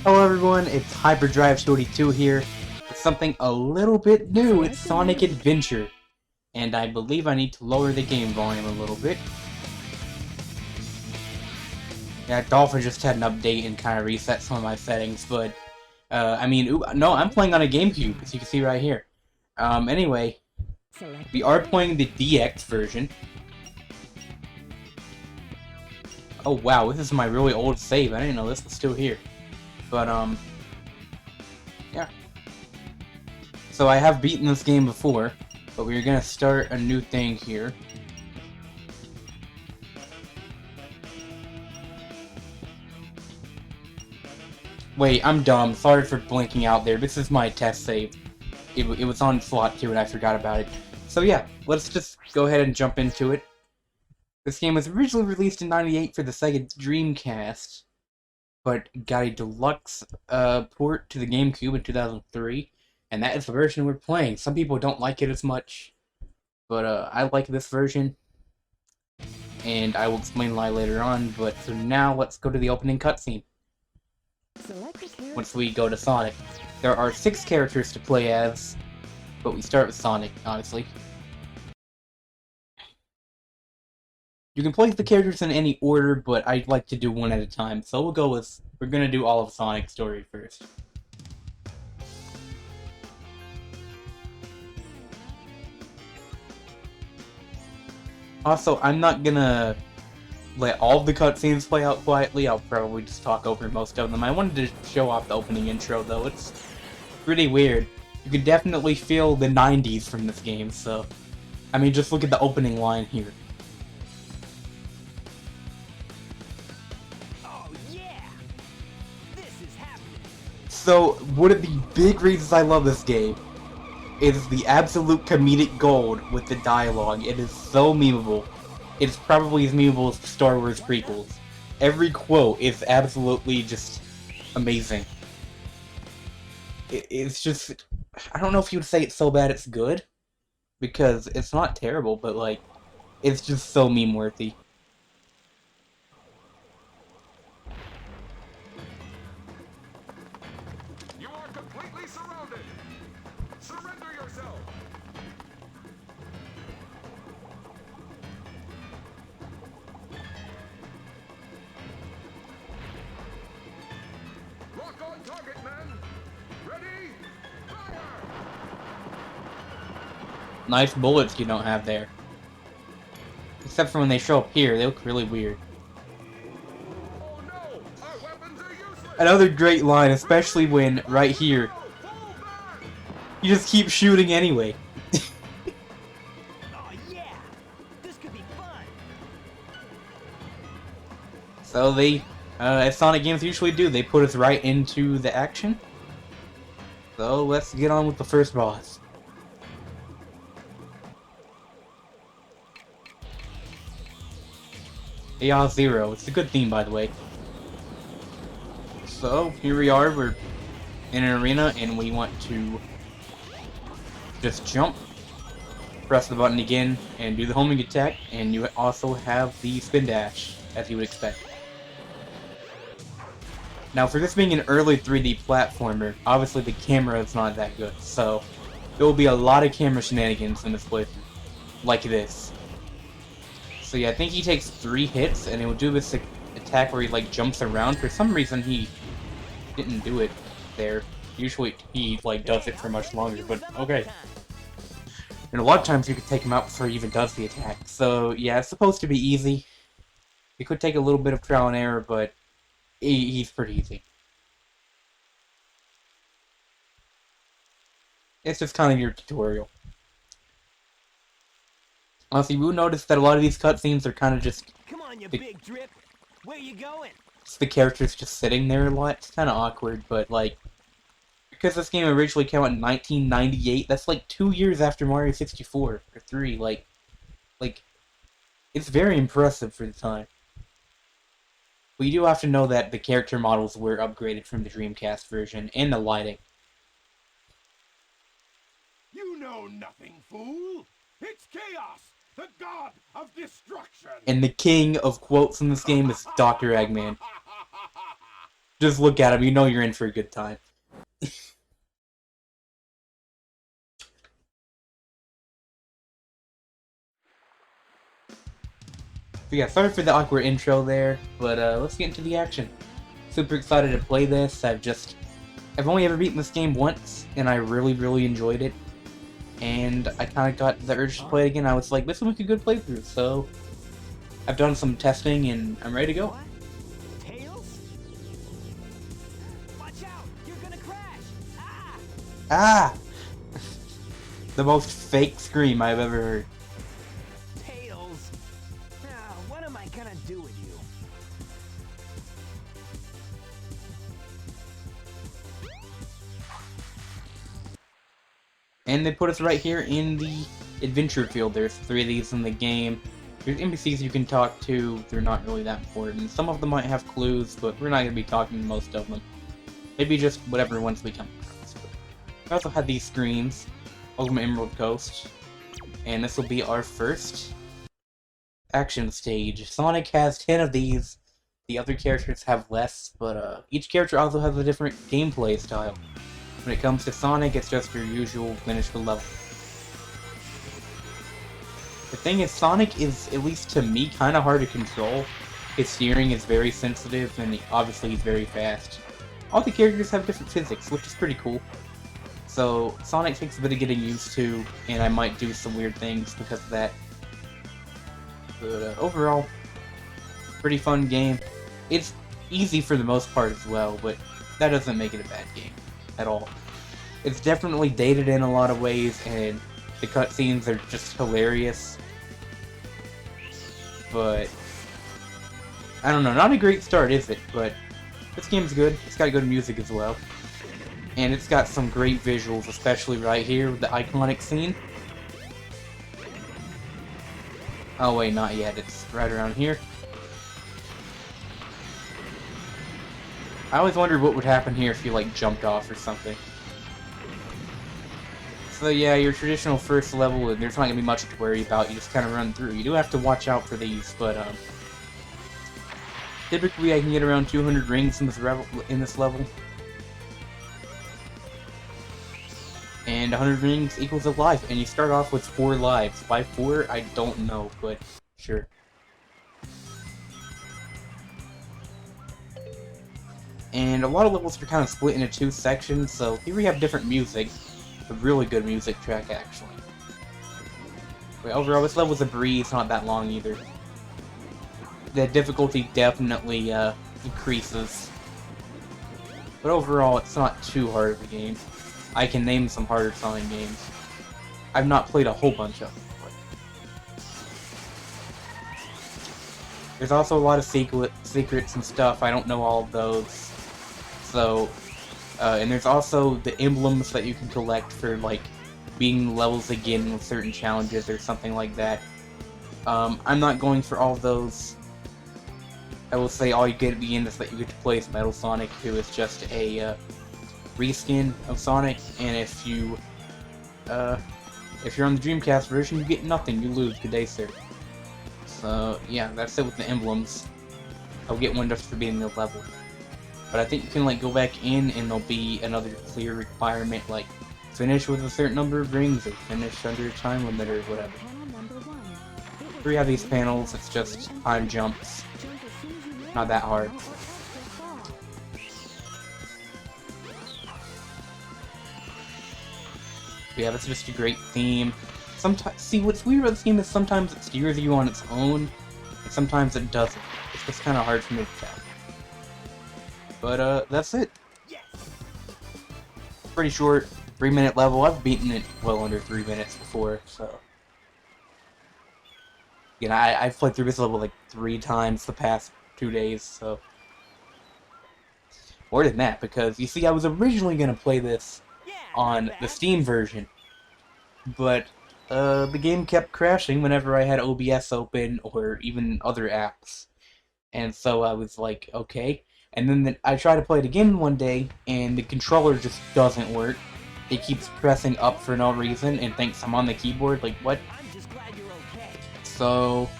Hello everyone, it's Hyperdrive 22 here with something a little bit new. It's Sonic Adventure, and I believe I need to lower the game volume a little bit. Yeah, Dolphin just had an update and kind of reset some of my settings, but no, I'm playing on a GameCube, as you can see right here. Anyway, we are playing the DX version. Oh wow, this is my really old save. I didn't know this was still here. But yeah. So I have beaten this game before, but we're gonna start a new thing here. Wait, I'm dumb. Sorry for blinking out there. This is my test save. It was on slot 2 and I forgot about it. So yeah, let's just go ahead and jump into it. This game was originally released in '98 for the Sega Dreamcast, but got a deluxe port to the GameCube in 2003, and that is the version we're playing. Some people don't like it as much, but I like this version, and I will explain why later on. But so now let's go to the opening cutscene. Once we go to Sonic, there are 6 characters to play as, but we start with Sonic, honestly. You can place the characters in any order, but I'd like to do one at a time, so we're gonna do all of Sonic's story first. Also, I'm not gonna let all the cutscenes play out quietly. I'll probably just talk over most of them. I wanted to show off the opening intro, though. It's pretty weird. You can definitely feel the 90s from this game, so... I mean, just look at the opening line here. Oh yeah! This is happening! So, one of the big reasons I love this game is the absolute comedic gold with the dialogue. It is so memeable. It's probably as memeable as the Star Wars prequels. Every quote is absolutely just amazing. It's just... I don't know if you would say it's so bad it's good, because it's not terrible, but like, it's just so meme-worthy. You are completely surrounded! Surrender yourself! Lock on target, men! Ready? Fire! Nice bullets you don't have there. Except for when they show up here, they look really weird. Oh no! Our weapons are useless! Another great line, especially when, right here, Fall back! you just keep shooting anyway. Oh yeah! This could be fun! So they, as Sonic games usually do, they put us right into the action. So let's get on with the first boss. Chaos Zero. It's a good theme, by the way. So here we are. We're in an arena, and we want to just jump, press the button again, and do the homing attack. And you also have the spin dash, as you would expect. Now, for this being an early 3D platformer, obviously the camera is not that good, so there will be a lot of camera shenanigans in this playthrough, like this. So yeah, I think he takes 3 hits, and it will do this attack where he like jumps around. For some reason, he didn't do it there. Usually, he like does it for much longer, but okay. And a lot of times you could take him out before he even does the attack. So yeah, it's supposed to be easy. It could take a little bit of trial and error, but he's pretty easy. It's just kind of your tutorial. Honestly, you will notice that a lot of these cutscenes are kind of just... Come on, you big drip! Where you going? It's the characters just sitting there a lot. It's kind of awkward, but like... Because this game originally came out in 1998, that's like 2 years after Mario 64, or 3, like... It's very impressive for the time. But you do have to know that the character models were upgraded from the Dreamcast version, and the lighting. You know nothing, fool! It's Chaos, the god of destruction! And the king of quotes in this game is Dr. Eggman. Just look at him, you know you're in for a good time. So yeah, sorry for the awkward intro there, but let's get into the action. Super excited to play this. I've only ever beaten this game once, and I really enjoyed it. And I kind of got the urge to play it again. I was like, this will make a good playthrough, so I've done some testing and I'm ready to go. What? Tails? Watch out! You're gonna crash! Ah! Ah! The most fake scream I've ever heard. Tails! Now, what am I gonna do with you? And they put us right here in the adventure field. There's 3 of these in the game. There's NPCs you can talk to. They're not really that important. Some of them might have clues, but we're not going to be talking to most of them. Maybe just whatever ones we come across. We also had these screens. Ultimate Emerald Coast. And this will be our first action stage. Sonic has 10 of these. The other characters have less, but each character also has a different gameplay style. When it comes to Sonic, it's just your usual finish the level. The thing is, Sonic is, at least to me, kind of hard to control. His steering is very sensitive, and obviously he's very fast. All the characters have different physics, which is pretty cool. So, Sonic takes a bit of getting used to, and I might do some weird things because of that. But overall, pretty fun game. It's easy for the most part as well, but that doesn't make it a bad game at all. It's definitely dated in a lot of ways, and the cutscenes are just hilarious. But I don't know, not a great start, is it? But this game's good. It's got good music as well. And it's got some great visuals, especially right here with the iconic scene. Oh wait, not yet. It's right around here. I always wondered what would happen here if you, like, jumped off or something. So yeah, your traditional first level, and there's not going to be much to worry about. You just kind of run through. You do have to watch out for these, but, typically I can get around 200 rings in this level. And 100 rings equals a life, and you start off with 4 lives. Why 4? I don't know, but sure. And a lot of levels are kind of split into 2 sections, so here we have different music. A really good music track, actually. But overall, this level's a breeze, not that long either. The difficulty definitely increases. But overall, it's not too hard of a game. I can name some harder Sonic games. I've not played a whole bunch of them. But there's also a lot of secrets and stuff. I don't know all of those. So, and there's also the emblems that you can collect for, like, beating levels again with certain challenges or something like that. I'm not going for all of those. I will say all you get at the end is that you get to play as Metal Sonic, who is just a reskin of Sonic, and if you're on the Dreamcast version, you get nothing. You lose. Good day, sir. So yeah, that's it with the emblems. I'll get one just for beating the level. But I think you can, like, go back in and there'll be another clear requirement, like finish with a certain number of rings or finish under a time limit or whatever. We have these panels, it's just time jumps. Not that hard. But yeah, that's just a great theme. Sometimes, see, what's weird about this game is sometimes it steers you on its own, and sometimes it doesn't. It's just kind of hard for me to tell. But, that's it. Yes! Pretty short, 3-minute level. I've beaten it well under 3 minutes before, so... You know, I've played through this level like 3 times the past 2 days, so... More than that, because, you see, I was originally gonna play this Yeah, on not the bad. Steam version, but, the game kept crashing whenever I had OBS open, or even other apps. And so I was like, okay. And then I tried to play it again one day, and the controller just doesn't work. It keeps pressing up for no reason, and thinks I'm on the keyboard, like, what? I'm just glad you're okay. So,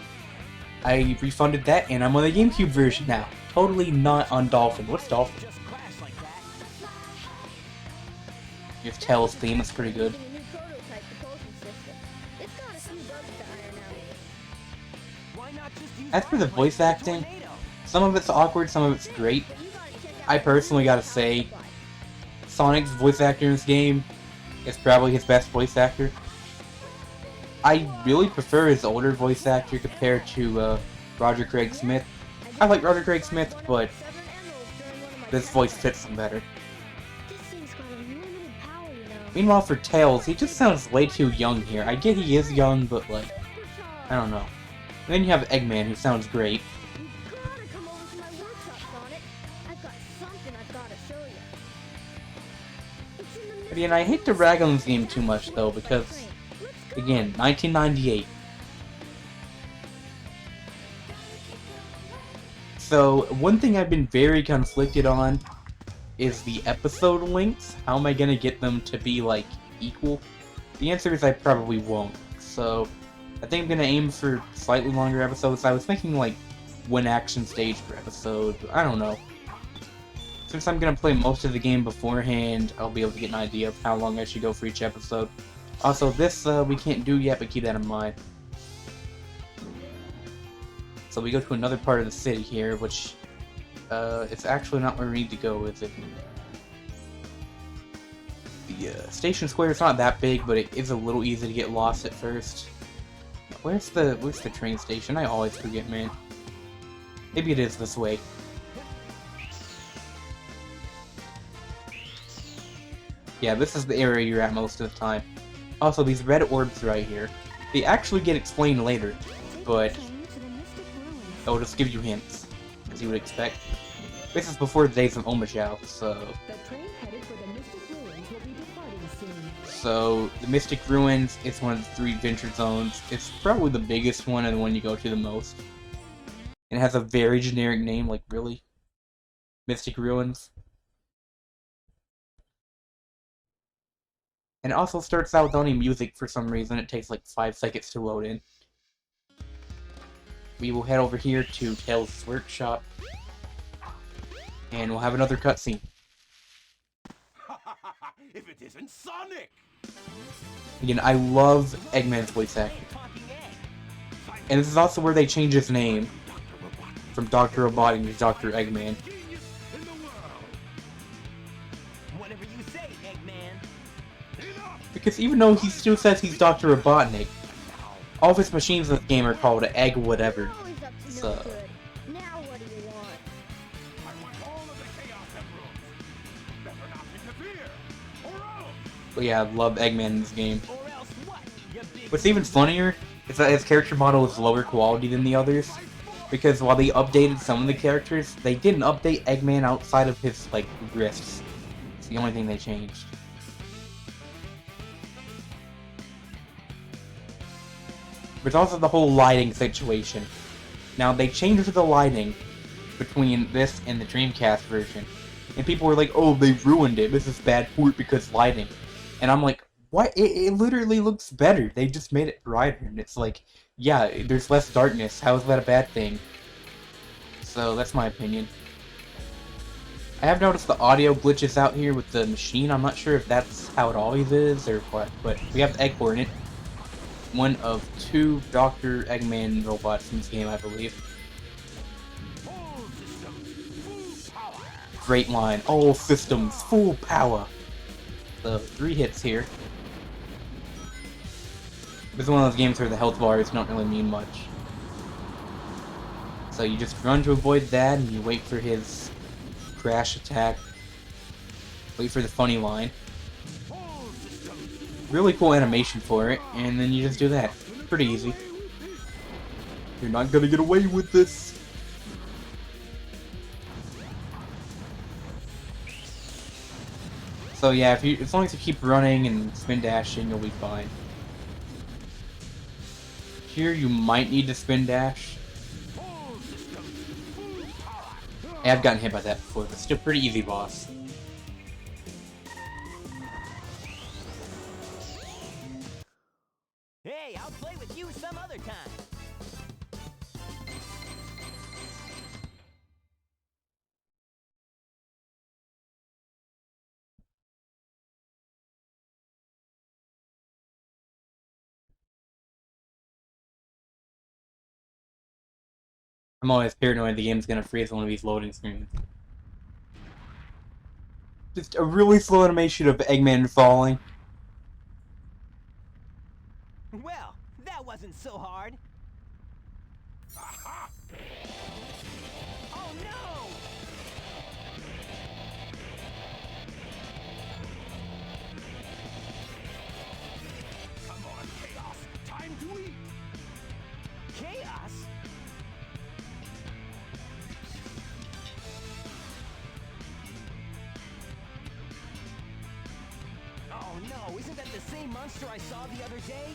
I refunded that, and I'm on the GameCube version now. totally not on Dolphin. What's Dolphin? Just crash like that. Your Tails theme is pretty good. A new prototype propulsion system. It's got a few bugs to iron out. Why not just use As for the Iron voice Blade acting, Tornado? some of it's awkward, some of it's great. But you gotta check out I personally gotta say, Sonic's voice actor in this game is probably his best voice actor. I really prefer his older voice actor compared to Roger Craig Smith. I like Roger Craig Smith, but this voice fits him better. This thing's got unlimited power, you know. Meanwhile, for Tails, he just sounds way too young here. I get he is young, but like, I don't know. And then you have Eggman, who sounds great. You gotta come over to my workshop, Sonic. I've got something I've gotta show you. It's in the But again, I hate to rag on this game too much, though, because, again, 1998. So, one thing I've been very conflicted on is the episode lengths. How am I gonna get them to be, like, equal? The answer is I probably won't. So, I think I'm gonna aim for slightly longer episodes. I was thinking, like, one action stage per episode. I don't know. Since I'm gonna play most of the game beforehand, I'll be able to get an idea of how long I should go for each episode. Also, this we can't do yet, but keep that in mind. So we go to another part of the city here, which it's actually not where we need to go, is it? The station square is not that big, but it is a little easy to get lost at first. Where's the train station? I always forget, man. Maybe it is this way. Yeah, this is the area you're at most of the time. Also, these red orbs right here, they actually get explained later, but I'll just give you hints, as you would expect. This is before the days of Omochao, so... The train headed for the Mystic Ruins will be departing soon. So, the Mystic Ruins is one of the 3 adventure zones. It's probably the biggest one and the one you go to the most. And it has a very generic name, like, really? Mystic Ruins. And it also starts out without any music for some reason. It takes like 5 seconds to load in. We will head over here to Tails' workshop. And we'll have another cutscene. If it isn't Sonic! Again, I love Eggman's voice acting. And this is also where they change his name from Dr. Robotnik to Dr. Eggman. Genius in the world! Whatever you say, Eggman. Enough! Because even though he still says he's Dr. Robotnik, all of his machines in this game are called Egg whatever. Always up to no So- good. Now what do you want? I want all of the Chaos Emeralds! Better not interfere! Or else! But yeah, I love Eggman in this game. Or else what? You big What's even funnier is that his character model is lower quality than the others. Because while they updated some of the characters, they didn't update Eggman outside of his, like, wrists. It's the only thing they changed. There's also the whole lighting situation. Now, they changed the lighting between this and the Dreamcast version. And people were like, oh, they ruined it. This is bad port because lighting. And I'm like, what? It literally looks better. They just made it brighter. And it's like, yeah, there's less darkness. How is that a bad thing? So, that's my opinion. I have noticed the audio glitches out here with the machine. I'm not sure if that's how it always is or what. But we have the Egg Hornet. One of 2 Dr. Eggman robots in this game, I believe. All systems, full power! Great line. All systems, full power. So, 3 hits here. This is one of those games where the health bars don't really mean much. So you just run to avoid that, and you wait for his crash attack. Wait for the funny line. All systems, Really cool animation for it, and then you just do that. Pretty easy. You're not gonna get away with this. So yeah, as long as you keep running and spin dashing, you'll be fine. Here you might need to spin dash. all systems, full power! Hey, I've gotten hit by that before, but still pretty easy boss. Hey, I'll play with you some other time. I'm always paranoid the game's gonna freeze one of these loading screens. Just a really slow animation of Eggman falling. Well, that wasn't so hard. Aha! Oh no! Come on, Chaos! Time to eat! Chaos? Oh no, isn't that the same monster I saw the other day?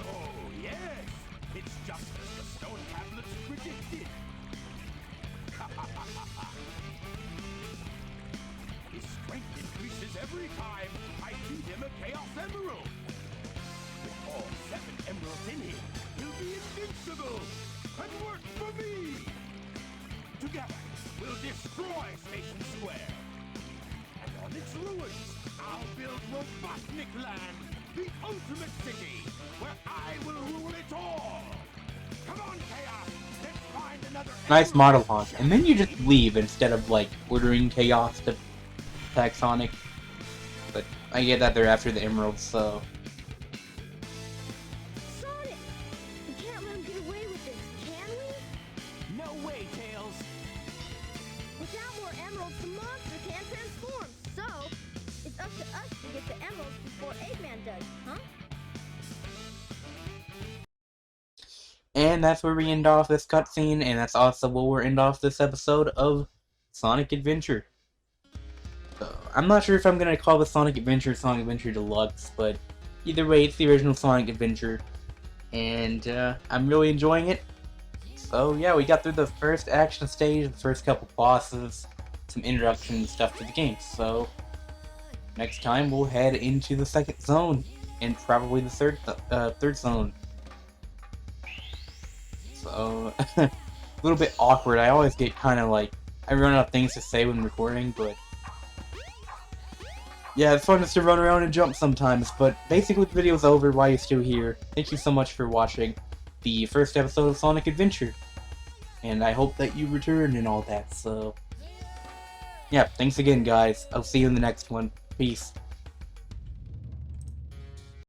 Oh, yes! It's just as the stone tablets predicted! His strength increases every time I feed him a Chaos Emerald! With all 7 emeralds in him, he'll be invincible! And work for me! Together, we'll destroy Station Square! And on its ruins, I'll build Robotnik Land, the ultimate city, where I will rule it all! Come on, Chaos! Let's find another Nice emerald, model hunt. shall And then we? you just leave instead of, like, ordering Chaos to attack Sonic. But I get that they're after the emeralds, so... Sonic! We can't let him get away with this, can we? No way, Tails. Without more emeralds, the monster can't transform. So, it's up to us to get the emeralds before Eggman does, huh? And that's where we end off this cutscene, and that's also where we'll end off this episode of Sonic Adventure. I'm not sure if I'm going to call the Sonic Adventure Deluxe, but either way, it's the original Sonic Adventure, and I'm really enjoying it. So yeah, we got through the first action stage, the first couple bosses, some introduction stuff to the game, so next time we'll head into the second zone, and probably the third zone. So, a little bit awkward. I always get kind of like, I run out of things to say when recording, but yeah, it's fun just to run around and jump sometimes, but basically the video's over while you're still here. Thank you so much for watching the first episode of Sonic Adventure, and I hope that you return and all that, so yeah, thanks again guys. I'll see you in the next one. Peace.